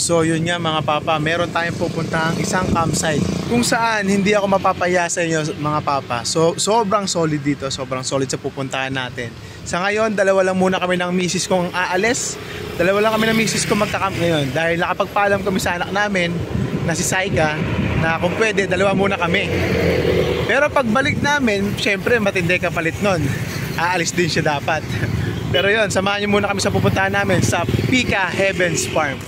So yun nga mga papa, meron tayong pupuntahang isang campsite kung saan hindi ako mapapaya sa inyo mga papa. So sobrang solid dito, sobrang solid sa pupuntahan natin. Sa ngayon, dalawa lang muna kami ng misis kong aalis. Dalawa lang kami ng misis kong magka-camp ngayon dahil nakapagpaalam kami sa anak namin na si Saika na kung pwede, dalawa muna kami. Pero pagbalik namin, syempre matindi kapalit nun. Aalis din siya dapat. Pero yun, samahan niyo muna kami sa pupuntahan namin sa Pika Heavens Farm.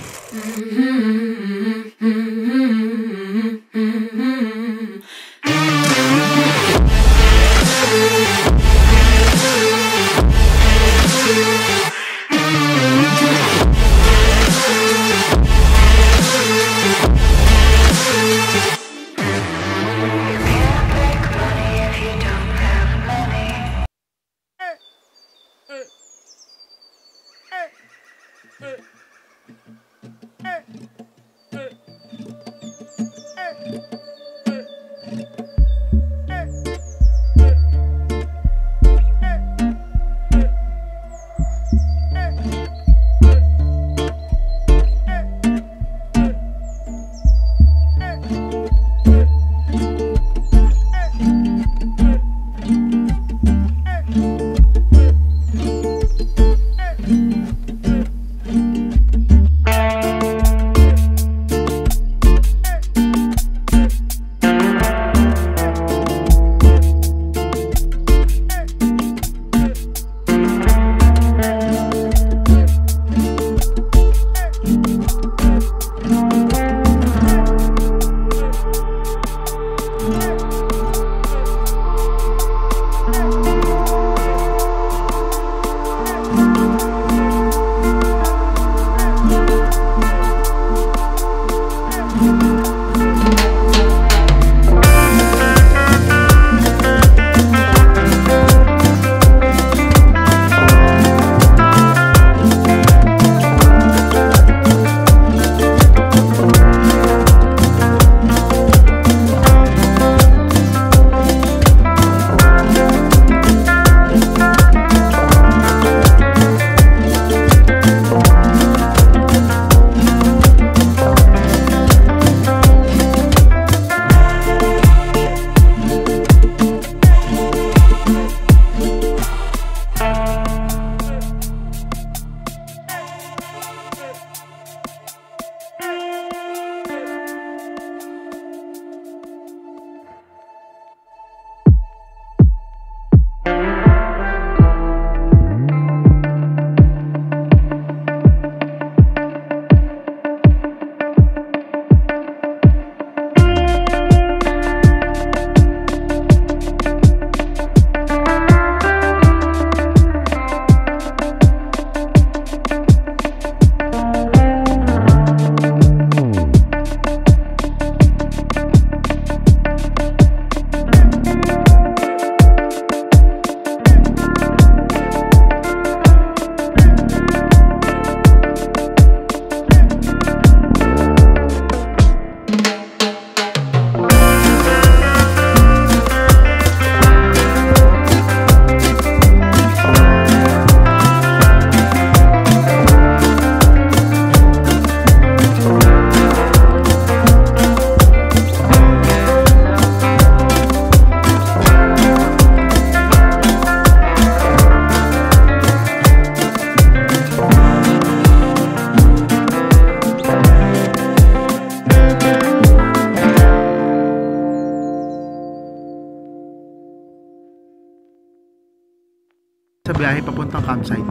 Sa biyahe papuntang campsite.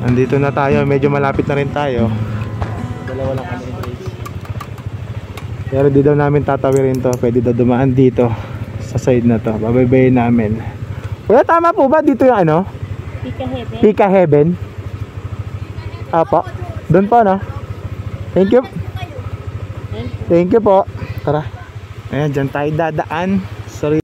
Andito na tayo, medyo malapit na rin tayo. Dalawa lang kami guys. Pero di daw namin tatawirin to, pwede daw dumaan dito sa side na to, babaybayin namin. Kuya, tama po ba dito yung ano? Pika Heaven. Pika Heaven? Apo, doon po no? Thank you. Thank you po. Tara. Ayan, dyan tayo dadaan. Sorry.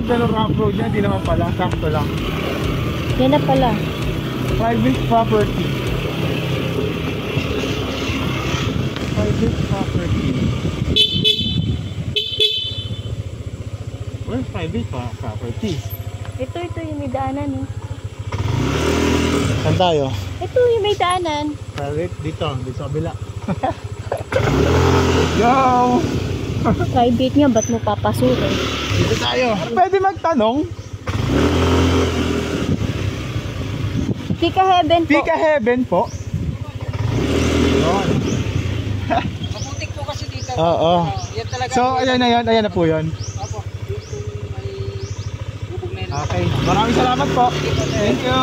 ganda ng rough road niya, di naman pala, sakto lang. Yan na pala. Private property. Private property. Well, private property. Ito yung may daanan eh. Saan tayo? Ito yung may daanan. Private, dito sa kabila. Yo! Private nga, ba't mo papasukin? Dito tayo. Pwede magtanong? Pika Heaven po. Pika Heaven po. Yun. Mabutik po kasi dito. Oo. Yan talaga. So, ayan na po yun. Opo. Dito may bubog na yun. Okay, maraming salamat po. Thank you.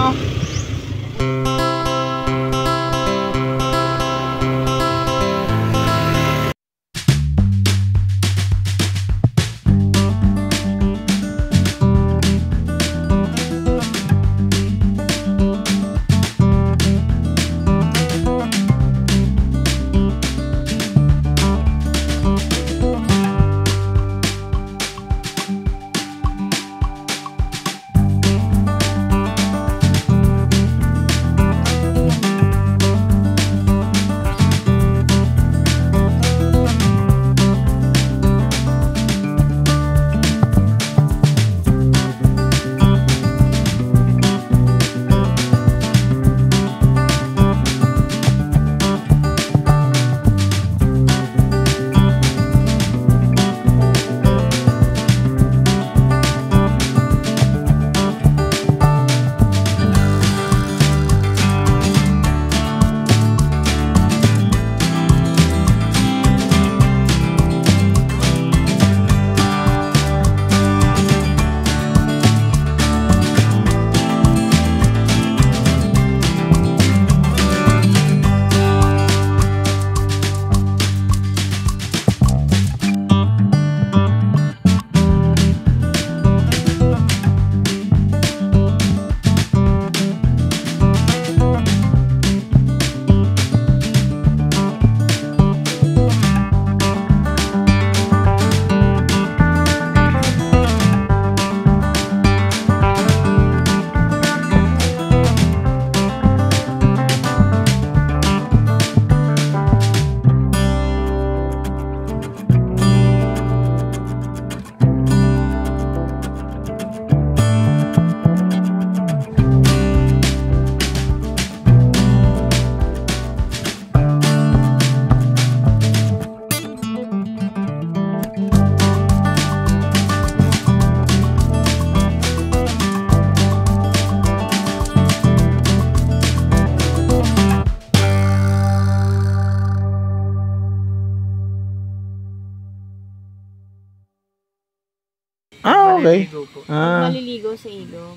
Okay. Maliligo sa ilog.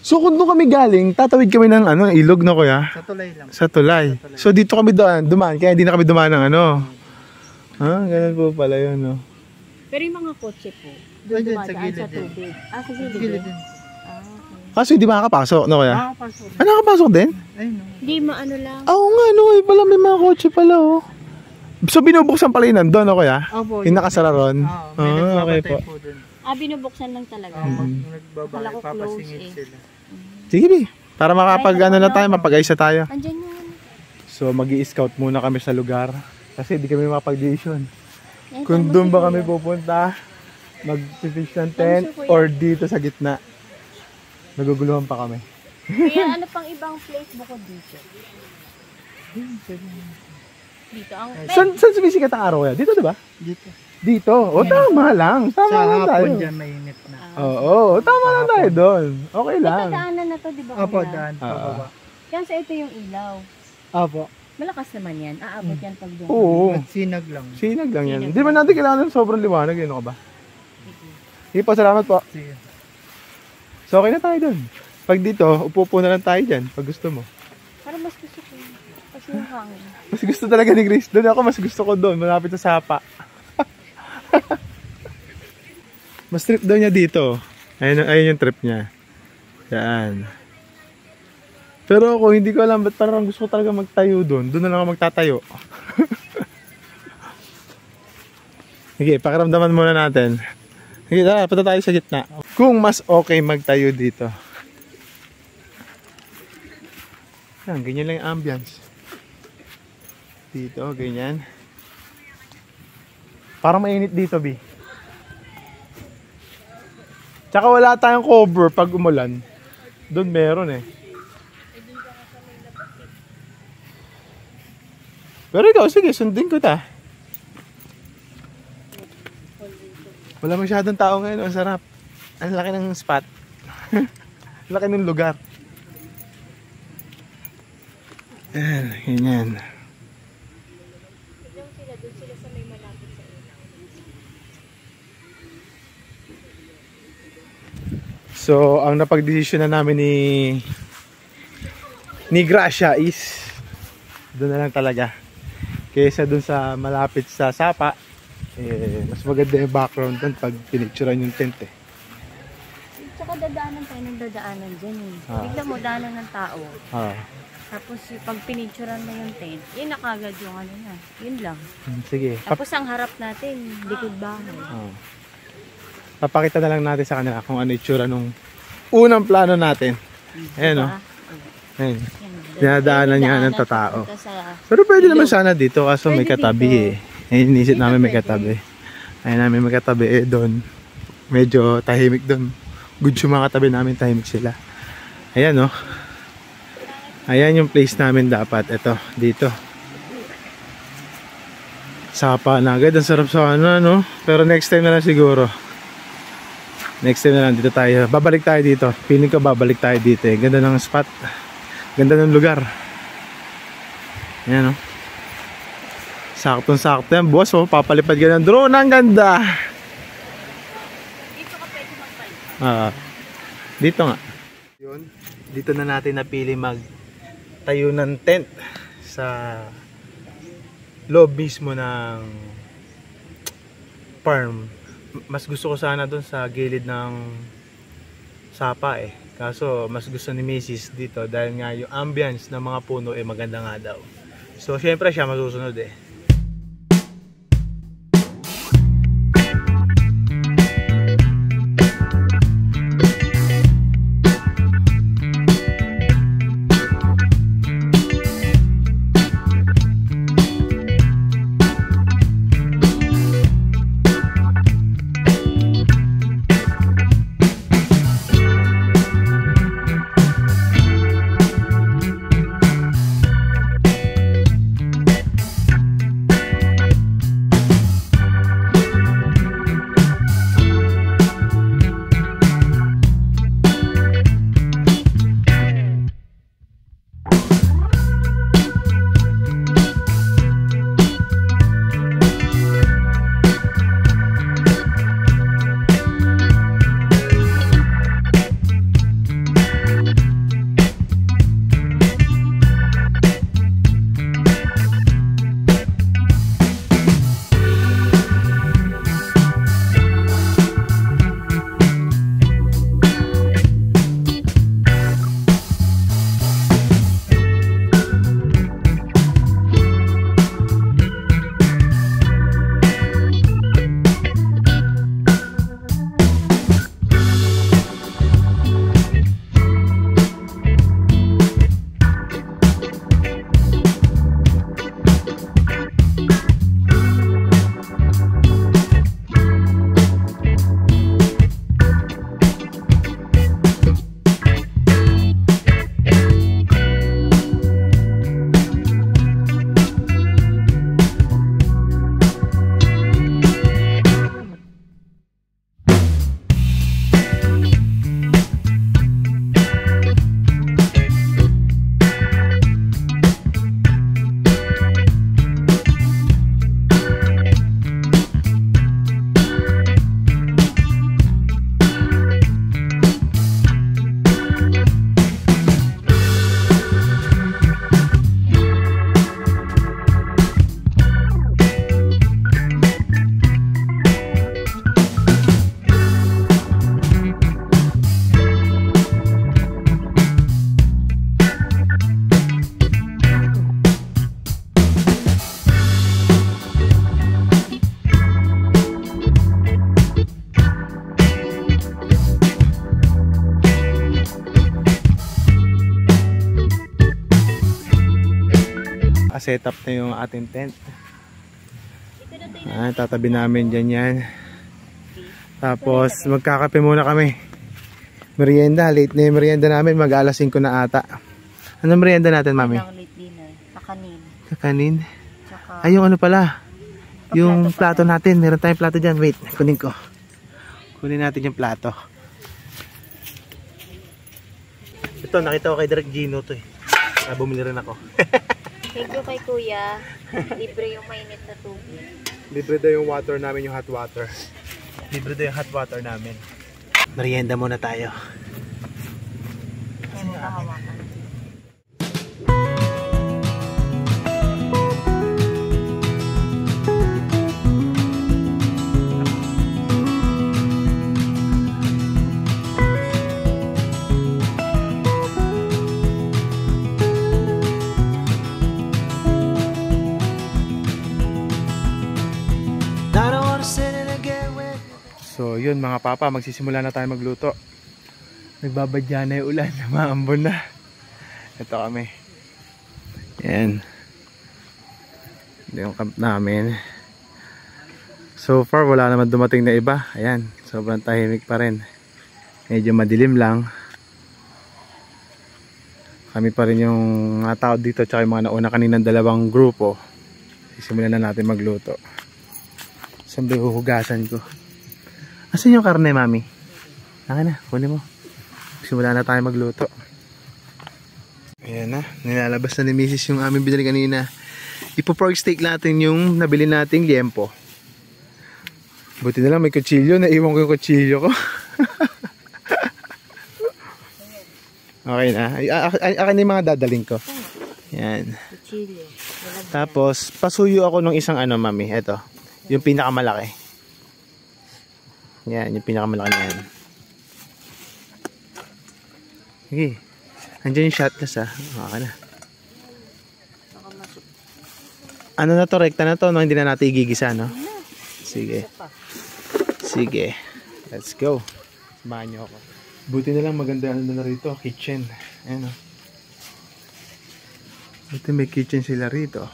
So kung doon kami galing, tatawid kami ng ilog na kuya? Sa tulay lang. Sa tulay. So dito kami dumaan, kaya hindi na kami dumaan ng ganun po pala yun, no? Pero yung mga kotse po, Doon doon sa dumadaan gilid sa din. tubig. Sa gilid Gilid din. din. Okay. Kaso hindi makakapasok, no kuya? Pasok. Nakakapasok din? Ayun no. Hindi maano lang. Oo nga, no, pala may mga kotse pala, oh. So binubuksan pala yun nandun, no kuya? Opo. Yung nakasara ron? May Okay nagbabatay po. po doon. Binubuksan lang talaga. Nagbabay, Kala ko papasingit close sila. Sige, Bi. Para makapag na tayo, mapag-ayos na tayo. Andyan yun. So mag-i-scout muna kami sa lugar. Kasi di kami mapag-decision. Eh, Kung tama doon si ba Kuya. kami pupunta, mag-fish ng tent, si Kuya. or dito sa gitna. Naguguluhan pa kami. Kaya ano pang ibang place bukod dito? Dito ang... Saan sumisikat ang araw kaya? Dito, di ba? Dito. Dito. O, tama lang. Tama Sa lang tayo. hapon dyan mainit na. Oo, tama lang tayo doon. Okay lang. Ito daanan na to, di ba? Opo, kuya? daan. Pababa. Yan sa ito yung ilaw. Opo. Malakas naman yan. Aabot yan pag doon. Oo. At sinag lang. Sinag lang yan. Hindi man natin kailangan ng sobrang liwanag. Yun, ka ba? Sige po, salamat po. Sige. So, okay na tayo doon. Pag dito, upo na lang tayo dyan. Pag gusto mo. Para mas gusto ko yun. Kasi yung hangin. Mas gusto talaga ni Grace. Doon ako, mas gusto ko doon. Malapit sa sapa. Mas trip daw niya dito. Ayun yung trip niya. Yan. Pero ako, hindi ko alam ba't parang gusto ko talaga magtayo doon. Doon na lang ako magtatayo. Sige, pakiramdaman muna natin. Sige, punta tayo sa gitna. kung mas okay magtayo dito. Yan, ganyan lang yung ambience. Dito, ganyan. Parang mainit dito, B. Tsaka wala tayong cover pag umulan. Doon meron eh. Pero ikaw, sige, sundin ko ta. Wala masyadong tao ngayon. Ang sarap. Ang laki ng spot. Laki ng lugar. Ayan, ganyan. So, ang napag-desisyon na namin ni Gracia is doon na lang talaga. Kaysa doon sa malapit sa Sapa, mas maganda yung background doon pag pinicturean yung tent eh. Tsaka dadaanan tayo ng dadaanan dyan eh. Bigla mo daanan ng tao. Tapos pag pinicturean mo yung tent, yun nakagad yung ano na. Yun lang. Sige. Tapos ang harap natin, likod bahay. Papakita na lang natin sa kanila kung ano itsura nung unang plano natin. Ayan o. Ayan. Dinadaanan niya ng tatao. Pero pwede naman sana dito kaso may katabi eh. Ayun, inisip namin may katabi. Ayun namin may katabi eh doon. Medyo tahimik doon. Good yung mga katabi namin, tahimik sila. Ayan o. Ayan yung place namin dapat. Ito, dito. Sapa na agad. Ang sarap sa ano. Pero next time na lang siguro. Next time na lang dito tayo. Babalik tayo dito. Feeling ko babalik tayo dito eh. Ganda ng spot. Ganda ng lugar. Ayan o. Saktong-sakto yan. Boss o, papalipad ka ng drone. Ang ganda. Dito ka pwede magpalit. Dito nga. Yun. Dito na natin napili magtayo ng tent sa loob mismo ng farm. Mas gusto ko sana doon sa gilid ng Sapa eh. Kaso mas gusto ni Mrs. dito dahil nga yung ambience ng mga puno eh maganda nga daw. So syempre siya masusunod eh. naka-setup na yung ating tent. Tatabi namin dyan yan. Tapos magkakape muna kami. Merienda, late na yung merienda namin. Mag alas 5 na ata. Anong merienda natin, mami? Late dinner. Kakanin. Kakanin? Tsaka, Ay, yung ano pala. Yung plato natin. Meron tayong plato dyan. Wait, kunin ko. Kunin natin yung plato. Ito, nakita ko kay Direk Gino to eh. Bumili rin ako. thank you kay kuya. Libre yung mainit na tubig. Libre daw yung water namin, yung hot water. Libre daw yung hot water namin. Merienda muna tayo. Kaya makahawakan. So yun mga papa, magsisimula na tayo magluto. Nagbabadya na yung ulan, maambon na. Ito kami. Yan. Ito yung camp namin. So far wala naman dumating na iba. Ayan, sobrang tahimik pa rin. Medyo madilim lang. Kami pa rin yung mga tao dito, tsaka yung mga nauna kaninang dalawang grupo. Sisimulan na natin magluto. Siyempre huhugasan ko. Asan yung karne, mami? Akin na, kunin mo. Simula na tayo magluto. Ayan na, nilalabas na ni Mrs. yung aming binili kanina. Ipo-pork steak natin yung nabili nating liempo. Buti na lang may kutsilyo, naiwan ko yung kutsilyo ko. Okay na, akin na yung mga dadaling ko. Ayan. Tapos, pasuyo ako ng isang ano, mami. Ito, yung pinakamalaki. Yan, yung pinakamalaki na yan. Okay. Andiyan yung shot glass ah. Okay na. Ano na to? Rekta na to? No? Hindi na natin igigisa, no? Sige. Sige. Let's go. Samahan nyo ako. Buti na lang maganda ano na rito. Kitchen. Ayan o. Buti may kitchen sila rito.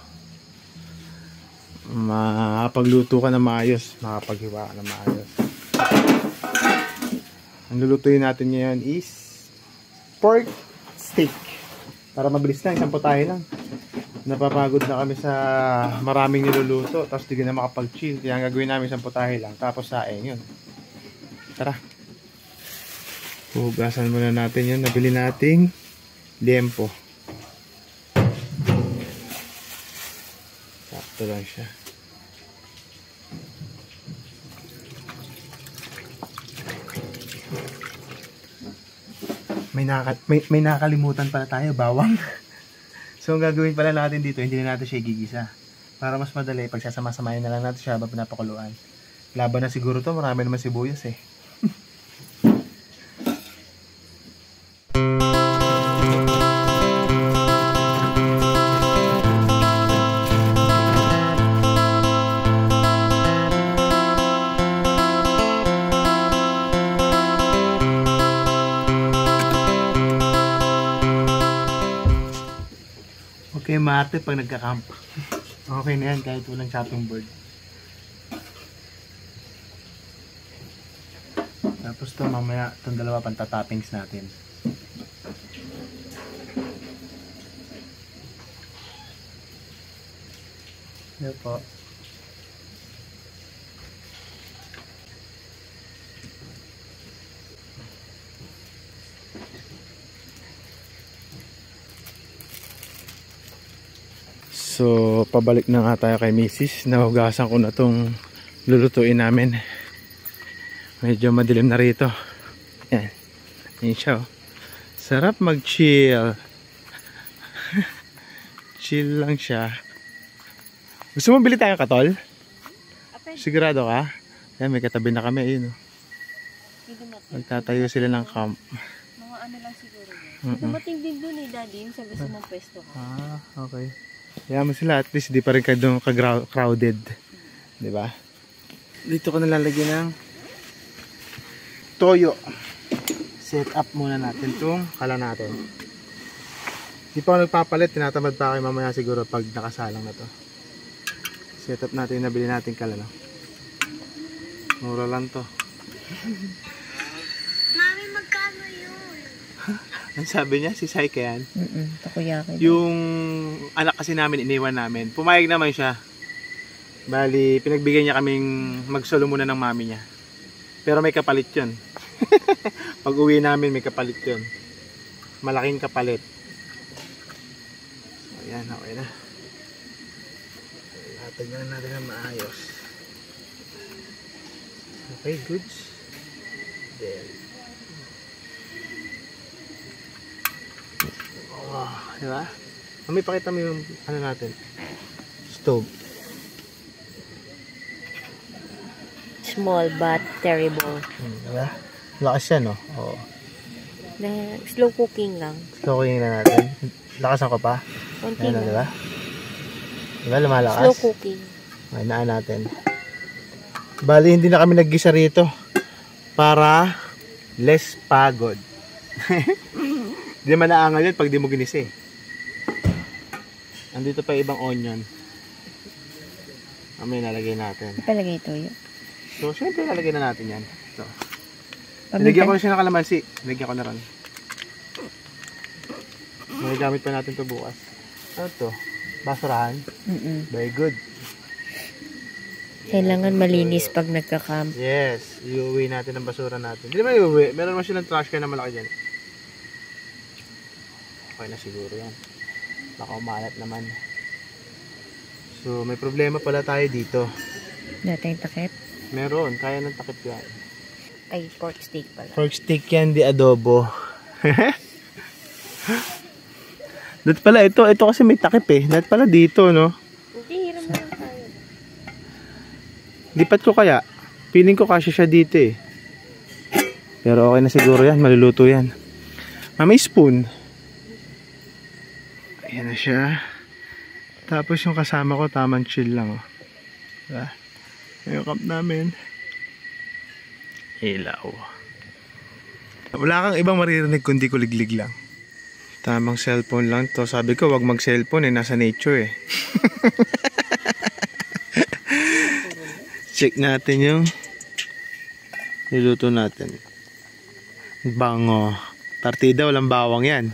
Makapagluto ka na maayos. Makapaghiwa ka na maayos. Ang lulutuin natin ngayon is pork steak. Para mabilis lang, isang putahe lang. Napapagod na kami sa maraming niluluto. Tapos di ka na makapag-chill. Kaya ang gagawin namin isang putahe lang. Tapos saing yun. Tara. Hugasan muna natin yun. Nabili nating liempo. Sakto lang siya. May nakakalimutan pala tayo, bawang. So ang gagawin pala natin dito, hindi na natin siya igigisa. Para mas madali, pagsasama-samahin na lang natin siya habang pinapakuluan. Laban na siguro to, marami naman sibuyas eh. Okay, mate pag nagka-camp. Okay na yan kahit walang chopping board. Tapos to mamaya, itong dalawa pang toppings natin. Yan po. So, pabalik na nga tayo kay Mrs. Nahugasan ko na itong lulutuin namin. Medyo madilim na rito. Yan. Yan siya oh. Sarap mag-chill. Chill lang siya. Gusto mo bili tayong katol? Sigurado ka? Yan, may katabi na kami. Ayun oh. Magtatayo sila ng camp. Mga ano lang siguro yun. Dumating din dun eh, daddy. Yung sa gusto mong pwesto ka. Ah, okay. Kaya mo sila, at least di pa rin ka-crowded. Diba? Dito ko nalalagyan ng toyo. Set up muna natin itong kala natin. Di pa ako nagpapalit, tinatamad pa ako mamaya siguro pag nakasalang na to. Set up natin yung nabili natin kalano. Mura lang to. Mami, magkano yun? Ang sabi niya, si Saika yan. Takoyaki. Yung anak kasi namin, iniwan namin. Pumayag naman siya. Bali, pinagbigyan niya kaming magsolo muna ng mami niya. Pero may kapalit yun. Pag uwi namin, may kapalit yun. Malaking kapalit. So, ayan, okay na. Tignan natin na maayos. Okay, goods. Then, oh, diba? Mami, pakita mo yung ano natin. Stove. Small but terrible. Diba? Lakas yan, no? Oo. Slow cooking lang. Slow cooking na natin. Lakasan ko pa. Konti Ayan, lang. diba? Diba, lumalakas? Slow cooking. Okay, naan natin. Bali, hindi na kami naggisa rito. Para less pagod. Hindi naman naangal yun pag di mo ginisa eh. Andito pa ibang onion. May nalagay natin. Ipalagay ito yun. So, syempre nalagay na natin yan. So, nilagyan ko na siya ng kalamansi. Nilagyan ko na rin. May gamit pa natin to bukas. Ano to? Basurahan? Very good. Kailangan malinis pag nagka-camp. Yes, iuwi natin ang basura natin. Hindi naman iuwi, meron naman silang trash can na malaki dyan. Okay na siguro yan. Baka umalat naman. So, may problema pala tayo dito. Dating takip? Meron, kaya ng takip yan. Ay, pork steak pala. Pork steak yan, di adobo. Dati pala, ito kasi may takip eh. Dati pala dito, no? Hindi, hiram lang tayo. Lipat ko kaya. Feeling ko kasya siya dito eh. Pero okay na siguro yan. Maluluto yan. May spoon. Ayan na siya. Tapos yung kasama ko, tamang chill lang. Oh. Diba? Yung camp namin. Ilaw. Wala kang ibang maririnig kundi kuliglig lang. Tamang cellphone lang to. Sabi ko, wag mag-cellphone eh. Nasa nature eh. Check natin yung niluto natin. Bango. Partida, walang bawang yan.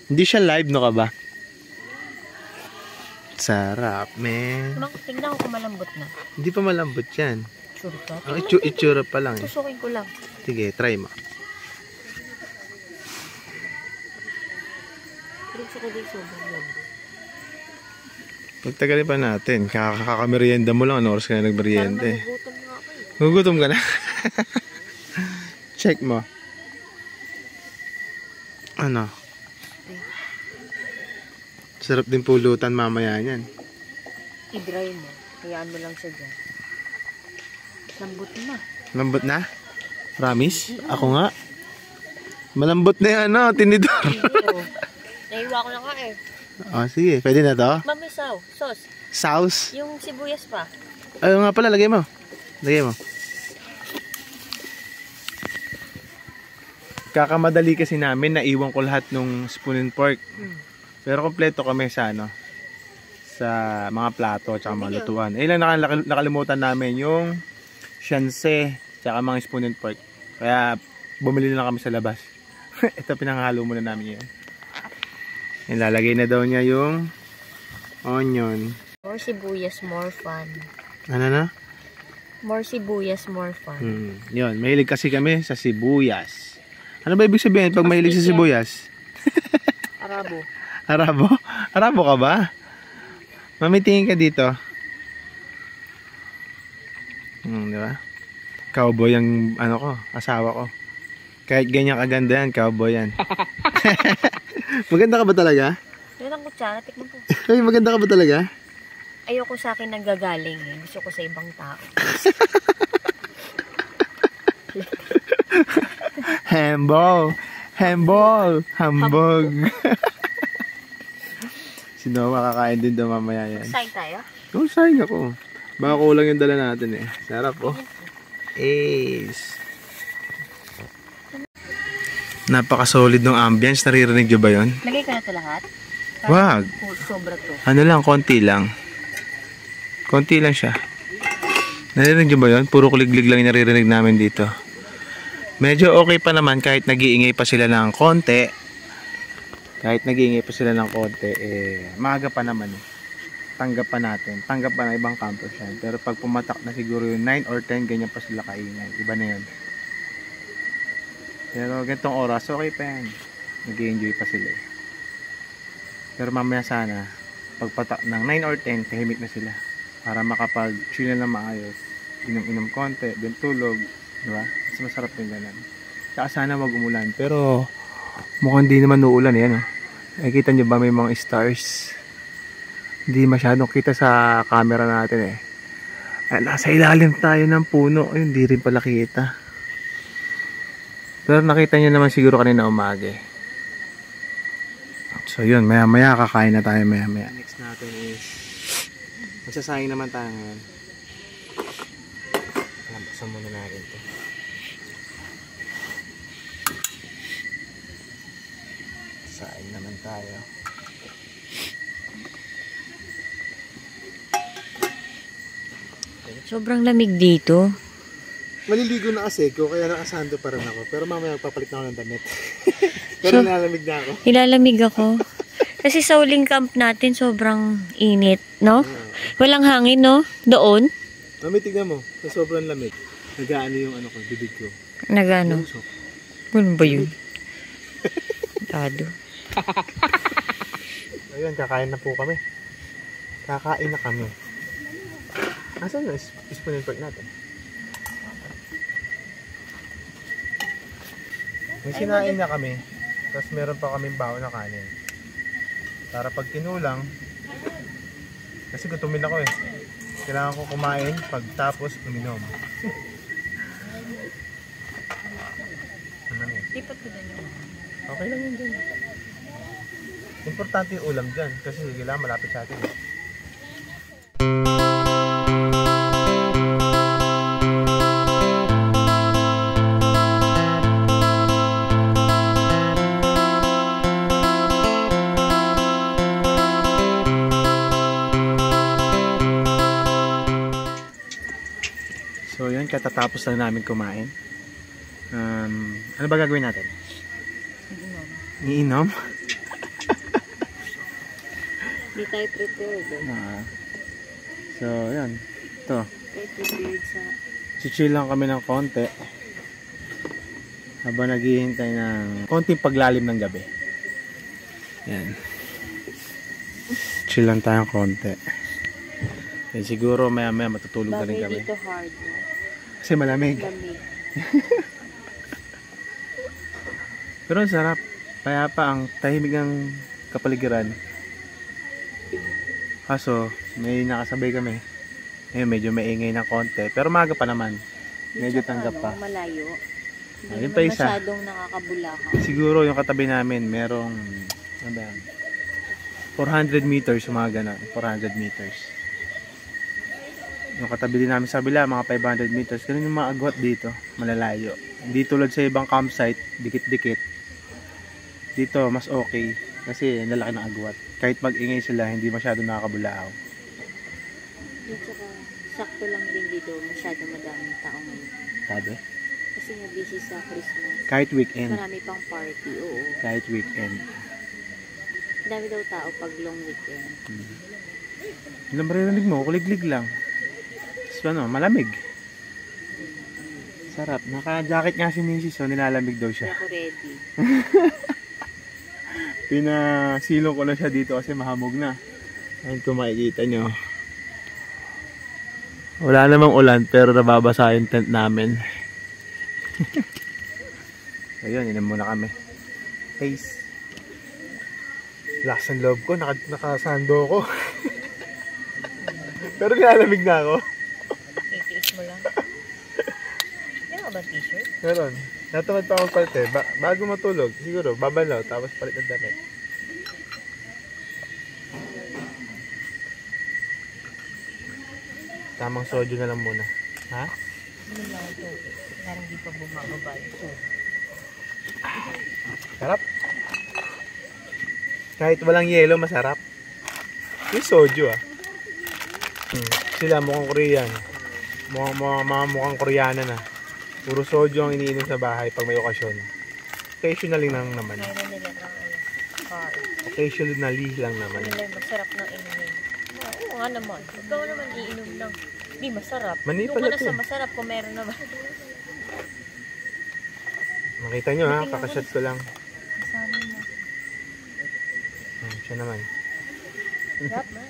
Hindi siya live, no ka ba? Sarap, man. Tingnan ko kung malambot na. Hindi pa malambot yan. Sure ka? Ang itsura pa lang eh. Tusukin ko lang. Sige, try mo. Gusto ko din sobrang lambot. Pagtagalin pa natin. Kakakamerienda mo lang. Ano oras ka na nagmerienda eh. Nagugutom nga ako eh. Nagugutom ka na? Check mo. Ano? Sarap din pulutan mamaya yan. I-dry mo. Hayaan mo lang siya dyan. Lambot na. Lambot na? Promise? Ako nga. Malambot na yan, no? Tinidor. Oo. Naiwa ko na nga eh. Oh, sige. Pwede na to? Mami, sauce. Sauce? Yung sibuyas pa. Ayun nga pala, lagay mo. Lagay mo. Kakamadali kasi namin, naiwan ko lahat nung spoon and fork. Pero kompleto kami sa ano, sa mga plato at mga lutuan. Eh lang nakalimutan namin yung shanse at mga spoon and fork. Kaya bumili na lang kami sa labas. Ito pinanghalo muna namin yun. Ilalagay na daw niya yung onion. More sibuyas, more fun. Ano na? More sibuyas, more fun. Yun, mahilig kasi kami sa sibuyas. Ano ba ibig sabihin pag mahilig sa sibuyas? Arabo. Arabo? Arabo ka ba? Mami, tingin ka dito. Di ba? Cowboy ang ano ko, asawa ko. Kahit ganyan kaganda yan, cowboy yan. Maganda ka ba talaga? Yan ang kutsara, tikman po. Ay, maganda ka ba talaga? Ayoko sa akin nanggagaling eh. Gusto ko sa ibang tao. Hambog. Sino makakain din daw mamaya yan? Saing tayo? Oo, saing ako. Baka kulang yung dala natin eh. Sarap oh. Ace. Napaka-solid ng ambience. Naririnig nyo ba yun? Lagay ka na ito lahat? Wag. Sobra to. Ano lang, konti lang. Konti lang siya. Naririnig nyo ba yun? Puro kuliglig lang yung naririnig namin dito. Medyo okay pa naman kahit nag-iingay pa sila ng konti. Kahit nag-iingay pa sila ng konti, maaga pa naman eh. Tanggap pa natin. Tanggap pa na ibang campus yan. Pero pag pumatak na siguro yung 9 or 10, ganyan pa sila kaingay. Iba na yun. Pero ganitong oras, okay pa yan. Nag-i-enjoy pa sila eh. Pero mamaya sana, pagpatak ng 9 or 10, tahimik na sila. Para makapag-chill na maayos. Inom-inom konti, then tulog. Diba? Mas masarap yung ganun. Saka sana wag umulan. Pero mukhang di naman uulan yan. Oh. Nakikita nyo ba may mga stars? Hindi masyadong kita sa camera natin eh. Ay, nasa ilalim tayo ng puno. Ayun, hindi rin pala kita. Pero nakita nyo naman siguro kanina umaga eh. So yun, maya maya kakain na tayo maya maya. Next natin is magsasayang naman tayo ngayon. Buksan muna natin ito. Sayang naman tayo. Sobrang lamig dito. Maliligo na kasi ko, kaya nakasando pa rin ako. Pero mamaya magpapalit na ako ng damit. Pero nalamig na ako. Nilalamig ako. Kasi sa uling camp natin, sobrang init, no? Walang hangin, no? Doon? Mami, tignan mo. Sa sobrang lamig. Nagaano yung ano ko, bibig ko. Nagano? Usok. Ano ba yun? Tado. Ayun, kakain na po kami. Kakain na kami. Asan na? Spoon and fork natin. May sinain na kami. Tapos meron pa kaming baon na kanin. Para pag kinulang, kasi gutumin ako eh. Kailangan ko kumain pagtapos uminom. Ano yun? Lipat ko dyan yun. Okay lang yun dyan. Importante yung ulam dyan kasi kailangan malapit sa atin. So yan, katatapos lang namin kumain. Ano ba gagawin natin? Iinom? Hindi tayo prepared. So yan, ito. Tayo prepared sa... Chill lang kami ng konti. Habang naghihintay ng konting paglalim ng gabi. Yan. Chill lang tayong konti. Then siguro maya maya matutulog na rin kami. Bagay dito hard. No? Kasi malamig. Lamig. Pero ang sarap. Kaya pa ang tahimik ng kapaligiran. Kaso may nakasabay kami. Ngayon medyo maingay na konti. Pero maga pa naman. Medyo tanggap pa. Malayo. Hindi Yun pa naman isa. masyadong nakakabulakan. Siguro yung katabi namin merong ano ba yan? 400 meters yung mga ganun. 400 meters. Yung katabi din namin sa kabila, mga 500 meters. Ganun yung mga agwat dito, malalayo. Hindi tulad sa ibang campsite, dikit-dikit. Dito, mas okay. Kasi lalaki ng agwat. Kahit mag-ingay sila, hindi masyado nakakabulaaw. Dito ka, sakto lang din dito. Masyado madaming tao ngayon. Sabi? Kasi nga busy sa Christmas. Kahit weekend. Marami pang party, oo. Kahit weekend. Dami daw tao pag long weekend. Ano maririnig mo? Kuliglig lang. So ano, malamig. Sarap. Naka-jacket nga si Mrs. So nilalamig daw Hindi siya. ako ready. Pinasilong ko na siya dito kasi mahamog na. Ayun kung makikita nyo. Wala namang ulan pero nababasa yung tent namin. Ayun, inom muna kami. Taste. Lakas ng loob ko, nakasando ko. Pero nilalamig na ako. Itiis mo lang. Meron ka ba t-shirt? Meron. Natamad pa ako palit eh. Bago matulog, siguro, babalaw, tapos palit ng damit. Tamang soju na lang muna. Ha? Ano lang ito? Parang di pa bumababa ito. Sarap. Kahit walang yelo, masarap. Yung soju Sila mukhang Korean. Mukhang Koreana na. Puro soju ang iniinom sa bahay pag may okasyon. Occasionally lang naman. Mayroon nila ng car. Occasionally lang naman. Nila masarap ng inumin. Oo nga naman. Ikaw naman iinom lang. Hindi masarap. Mani Doon pala ka na to. sa masarap kung meron naman. Makita nyo kakashot ko lang. Sana mo. Siya naman. Sarap na.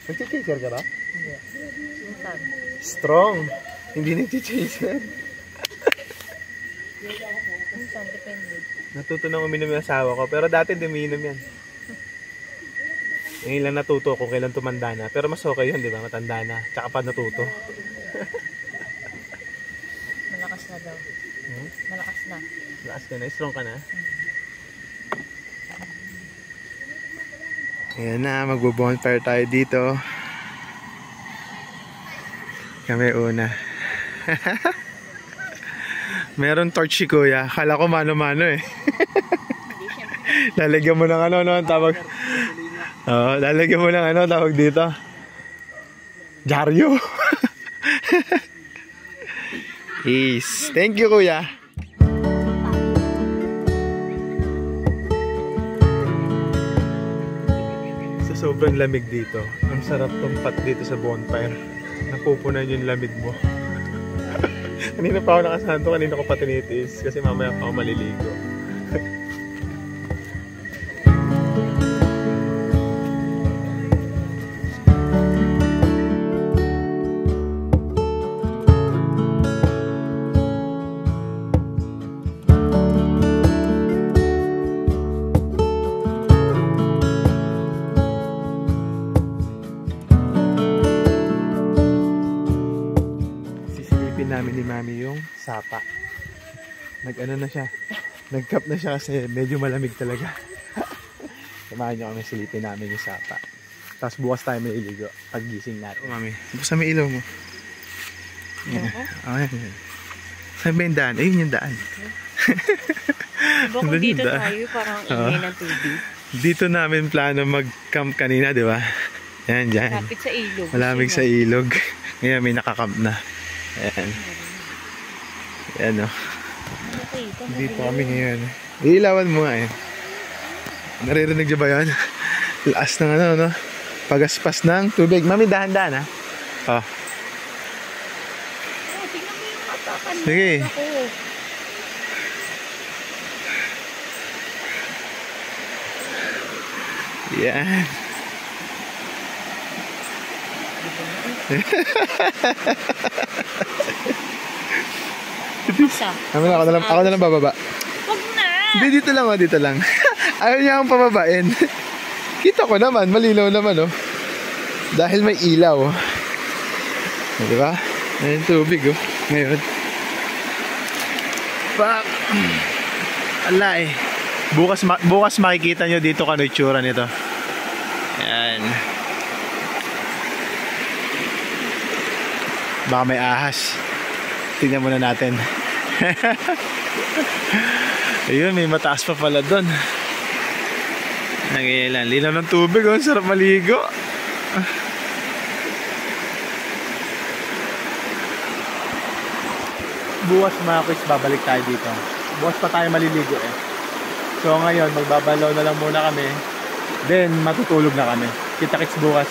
Nag-chaser ka ba? Hindi. Minsan. Strong. Hindi nag-chaser. Minsan, depende. Natuto nang uminom yung asawa ko. Pero dati hindi uminom yan. Ngayon lang natuto kung kailan tumanda na. Pero mas okay yun, di ba? Matanda na. Tsaka pa natuto. Malakas na daw. Malakas na. Lakas ka na. Strong ka na. Ayan na. Magbo-bonfire tayo dito. Kami una. Meron torch si Kuya. Kala ko mano-mano eh. Lalagyan mo ng ano, ang tawag. Lalagyan mo ng ano, tawag dito. Dyaryo. Yes. Thank you, Kuya. Sa sobrang lamig dito, ang sarap tumpat dito sa bonfire. Napupunan yung lamig mo. Kanina pa ako nakasanto, kanina ko pa tinitiis kasi mamaya pa ako maliligo. Namin ni Mami yung sapa. Nag-ano na siya. Nag-cup na siya kasi medyo malamig talaga. Samahan nyo kami, silipin namin yung sapa. Tapos bukas tayo may iligo pag gising natin. Mami, buksan mo ilaw mo. Yan. Yan. Saan ba yung daan? Ayun yung daan. Diba kung dito tayo parang ingay ng tubig? Dito namin plano mag-camp kanina, di ba? Yan, dyan. Malapit sa ilog. Malamig sa ilog. Ngayon may nakakamp na. Ayan. Ayan o. Dito kami ngayon. Iilawan mo nga eh. Naririnig niyo ba yan? Laas ng ano, no? Pagaspas ng tubig. Mami, dahan-dahan ha. Oh. Tingnan mo yung matakan. Sige. Yan. Isa. Ako na lang bababa. Wag na! Hindi, dito lang o, dito lang. Ayaw niya akong pababain. Kita ko naman, malinaw naman oh. Dahil may ilaw. Di ba? Ayan tubig oh. Ngayon. Pak! Ala eh. Bukas makikita nyo dito kano itsura nito. Ayan. Baka may ahas. Tingnan muna natin. Ayun, may mataas pa pala doon. Nangilan. Linaw ng tubig. Oh, sarap maligo. Bukas mga kuys, babalik tayo dito. Bukas pa tayo maliligo eh. So ngayon, magbabalaw na lang muna kami. Then, matutulog na kami. Kita-kits bukas.